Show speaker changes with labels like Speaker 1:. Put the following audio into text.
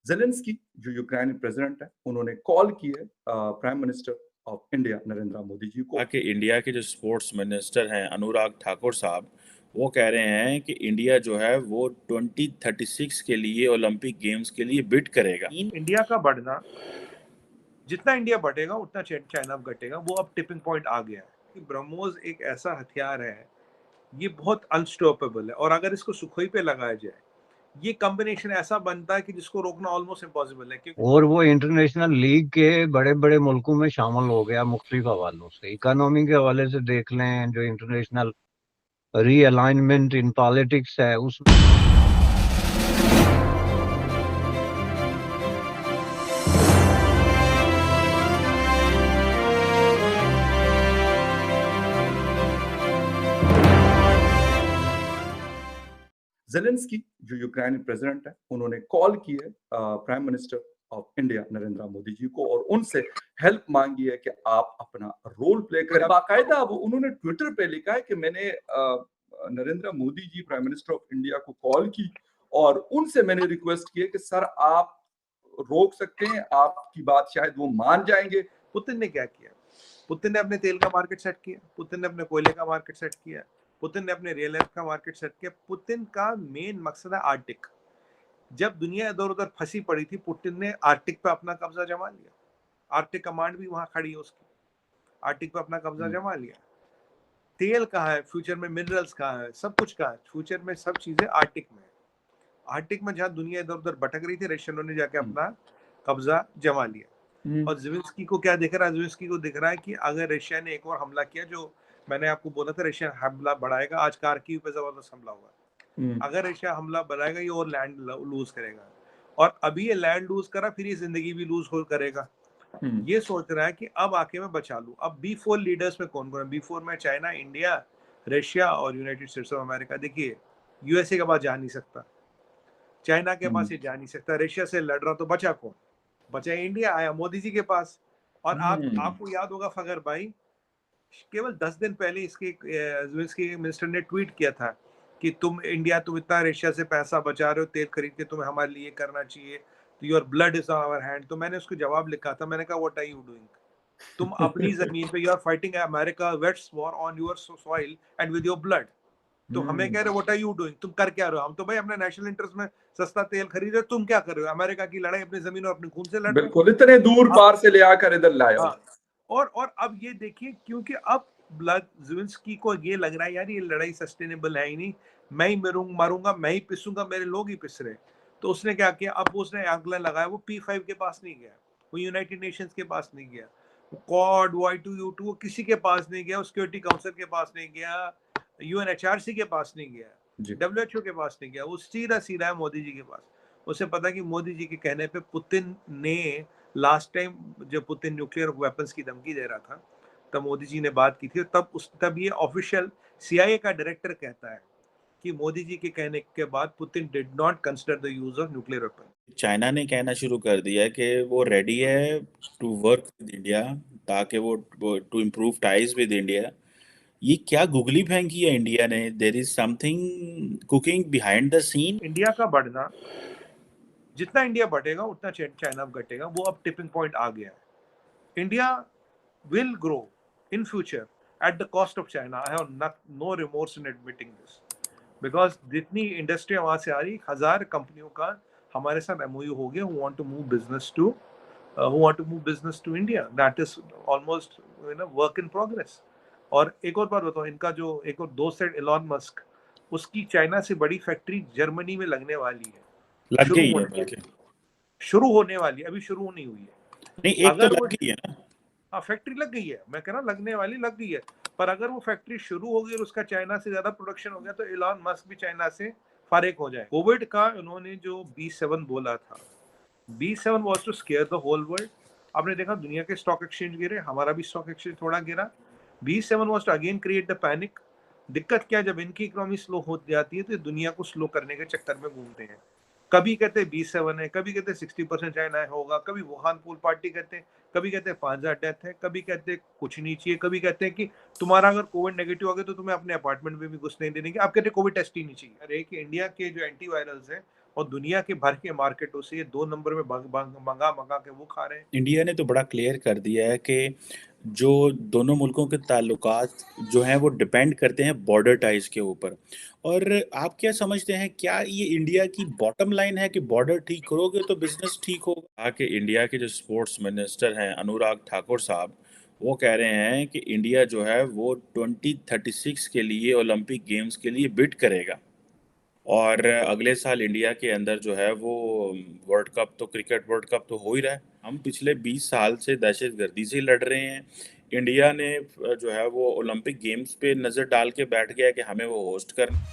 Speaker 1: Zelensky जो Ukraine president है, उन्होंने कॉल की है prime minister of India Narendra Modi ji को।
Speaker 2: कि इंडिया के जो स्पोर्ट्स मिनिस्टर हैं अनुराग ठाकुर साहब, वो कह रहे हैं कि इंडिया जो है वो 2036 के लिए ओलंपिक गेम्स के लिए बिड करेगा।
Speaker 3: इंडिया का बढ़ना, जितना इंडिया बढ़ेगा उतना चाइना घटेगा। वो अब टिपिंग पॉइंट आ गया है कि ब्रह्मोस एक ऐसा हथियार है, ये बहुत अनस्टॉपेबल है, और अगर इसको सुखोई पे लगाया जाए, ये कॉम्बिनेशन ऐसा बनता है कि जिसको रोकना ऑलमोस्ट इम्पॉसिबल है।
Speaker 4: और वो इंटरनेशनल लीग के बड़े बड़े मुल्कों में शामिल हो गया मुख्तलिफ हवालों से। इकोनॉमी के हवाले से देख लें, जो इंटरनेशनल रीअलाइनमेंट इन पॉलिटिक्स है उस
Speaker 1: जेलेंस्की जो यूक्रेन प्रेसिडेंट है, उन्होंने कॉल की है prime minister of India Narendra Modi ji को और उनसे हेल्प मांगी है कि आप अपना रोल प्ले करें। बाकायदा अब उन्होंने ट्विटर पे लिखा है कि मैंने नरेंद्र मोदी जी प्राइम मिनिस्टर ऑफ इंडिया को कॉल की और उनसे मैंने रिक्वेस्ट की है कि सर आप रोक सकते हैं, आपकी बात शायद वो मान जाएंगे।
Speaker 3: पुतिन ने क्या किया? पुतिन ने अपने तेल का मार्केट सेट किया, पुतिन ने अपने कोयले का मार्केट सेट किया, पुतिन ने अपने रियल एस्टेट का मार्केट सेट किया। पुतिन का मेन मकसद है आर्टिक। जब दुनिया इधर उधर फंसी पड़ी थी, पुतिन ने आर्टिक पे अपना कब्जा जमा लिया। आर्टिक कमांड भी वहां खड़ी है उसकी, आर्टिक पे अपना कब्जा जमा लिया। तेल कहाँ है फ्यूचर में, मिनरल्स कहाँ है, सब कुछ कहाँ है फ्यूचर में, सब चीजें आर्टिक में। आर्टिक में जहाँ दुनिया इधर उधर भटक रही थी, रशियनों ने जाके अपना कब्जा जमा लिया। और ज़ेलेंस्की को क्या दिख रहा है? ज़ेलेंस्की को दिख रहा है कि अगर रशिया ने एक और हमला किया, जो मैंने आपको बोला था रशिया हमला बढ़ाएगा, आज कारकीव पे जबरदस्त हमला हुआ। अगर रशिया हमला बढ़ाएगा, ये और लैंड लूज करेगा, और अभी ये लैंड लूज करा, फिर ये जिंदगी भी लूज करेगा। ये सोच रहा है कि अब आके मैं बचा लूं। अब B4 लीडर्स में कौन कौन है? B4 में चाइना, इंडिया, रशिया और यूनाइटेड स्टेट्स ऑफ अमेरिका। देखिए, यूएसए के पास जा नहीं सकता, चाइना के पास ये जा नहीं सकता, रशिया से लड़ रहा, तो बचा कौन? बचा इंडिया, आया मोदी जी के पास। और आपको याद होगा फगर भाई, केवल 10 दिन पहले इसके मिनिस्टर ने ट्वीट किया था कि तुम इंडिया, तुम इतना रशिया से पैसा बचा रहे हो तेल खरीद के, तुम्हें हमारे लिए करना चाहिए, तो your blood is on our hand. तो मैंने उसको जवाब लिखा था, मैंने कहा व्हाट आर यू डूइंग? तुम अपनी जमीन पे, you are fighting America wets war on your soil and with your blood. तो हमें कह रहे हो व्हाट आर यू डूइंग? तुम कर क्या रहे हो? हम तो भाई अपने नेशनल इंटरेस्ट में सस्ता तेल खरीद रहे, तुम क्या कर रहे हो? अमेरिका की लड़ाई अपनी जमीन और अपने खून से लड़ रहे हो।
Speaker 1: बिल्कुल, इतने दूर पार से ले आकर इधर लाया।
Speaker 3: और अब ये देखिए, क्योंकि अब ज़ेलेंस्की को ये लग रहा है यार ये लड़ाई सस्टेनेबल है ही नहीं, मैं ही मरूंगा, मैं ही पिसूंगा, मेरे लोग ही पिस रहे। तो उसने क्या किया? अब उसने आंकड़ा लगाया, वो P5 के पास नहीं गया, वो यूनाइटेड नेशंस के पास नहीं गया, क्वाड, Y2U2 वो किसी के पास नहीं गया, सिक्योरिटी काउंसिल के पास नहीं गया, UNHRC के पास नहीं गया, WHO के पास नहीं गया, वो सीधा है मोदी जी के पास। उसे पता कि मोदी जी के कहने पे पुतिन ने लास्ट टाइम जब पुतिन न्यूक्लियर वेपन्स की धमकी दे रहा था, तब मोदी जी ने बात की थी। तब ये ऑफिशियल CIA का डायरेक्टर कहता है कि मोदी जी के कहने के बाद Putin did not consider the use of nuclear weapon.
Speaker 2: China ने कहना शुरू कर दिया कि वो रेडी है टू वर्क विद इंडिया, ताकि वो to improve ties with India. ये क्या गुगली फेंकी है इंडिया ने? There is something cooking behind the scene.
Speaker 3: India का बढ़ना, जितना इंडिया बढ़ेगा उतना चाइना घटेगा। वो अब टिपिंग पॉइंट आ गया है। India will grow in future at the cost of China. I have no remorse in admitting this, because जितनी इंडस्ट्री वहां से आ रही, 1000 कंपनियों का हमारे साथ MOU हो गया, who want to move business to India. That is almost work in progress. और एक और बात बताओ, इनका जो एक और दोस्त है एलॉन मस्क, उसकी चाइना से बड़ी फैक्ट्री जर्मनी में लगने वाली है,
Speaker 2: लग गई है,
Speaker 3: शुरू होने वाली है, अभी शुरू नहीं हुई है।
Speaker 2: नहीं, एक तो लग गई है ना।
Speaker 3: हाँ, फैक्ट्री लग गई है, मैं कह रहा लगने वाली लग गई है। पर अगर वो फैक्ट्री शुरू हो गई और उसका चाइना से ज्यादा प्रोडक्शन हो गया, तो एलॉन मस्क भी चाइना से फारिग हो जाए। कोविड का उन्होंने जो B7 बोला था, B7 was to scare the whole world. आपने देखा दुनिया के स्टॉक एक्सचेंज गिरे, हमारा भी स्टॉक एक्सचेंज थोड़ा गिरा। B7 was to again create the panic. दिक्कत क्या, जब इनकी इकोनॉमी स्लो हो जाती है तो दुनिया को स्लो करने के चक्कर में घूमते हैं। कभी कहते हैं B7 है, कभी कहते हैं 60% चाइना होगा, कभी वुहान पूल पार्टी कहते हैं, कभी कहते हैं 5000 डेथ है, कभी कहते हैं कुछ नहीं चाहिए, कभी कहते हैं कि तुम्हारा अगर कोविड नेगेटिव हो गया तो तुम्हें अपने अपार्टमेंट में भी घुसने नहीं देंगे, आप कहते हैं कोविड टेस्ट ही नहीं चाहिए। अरे कि इंडिया के जो एंटीवायरल्स हैं और दुनिया के भर के मार्केटों से ये 2 नंबर में मंगा मंगा के वो खा रहे हैं।
Speaker 2: इंडिया ने तो बड़ा क्लियर कर दिया है कि जो दोनों मुल्कों के ताल्लुकात जो हैं वो डिपेंड करते हैं बॉर्डर टाइज के ऊपर। और आप क्या समझते हैं, क्या ये इंडिया की बॉटम लाइन है कि बॉर्डर ठीक करोगे तो बिजनेस ठीक होगा? कि इंडिया के जो स्पोर्ट्स मिनिस्टर हैं अनुराग ठाकुर साहब, वो कह रहे हैं कि इंडिया जो है वो 2036 के लिए ओलंपिक गेम्स के लिए बिड करेगा। और अगले साल इंडिया के अंदर जो है वो वर्ल्ड कप, तो क्रिकेट वर्ल्ड कप तो हो ही रहा है। हम पिछले 20 साल से दहशतगर्दी से लड़ रहे हैं। इंडिया ने जो है वो ओलंपिक गेम्स पे नज़र डाल के बैठ गया है कि हमें वो होस्ट करना।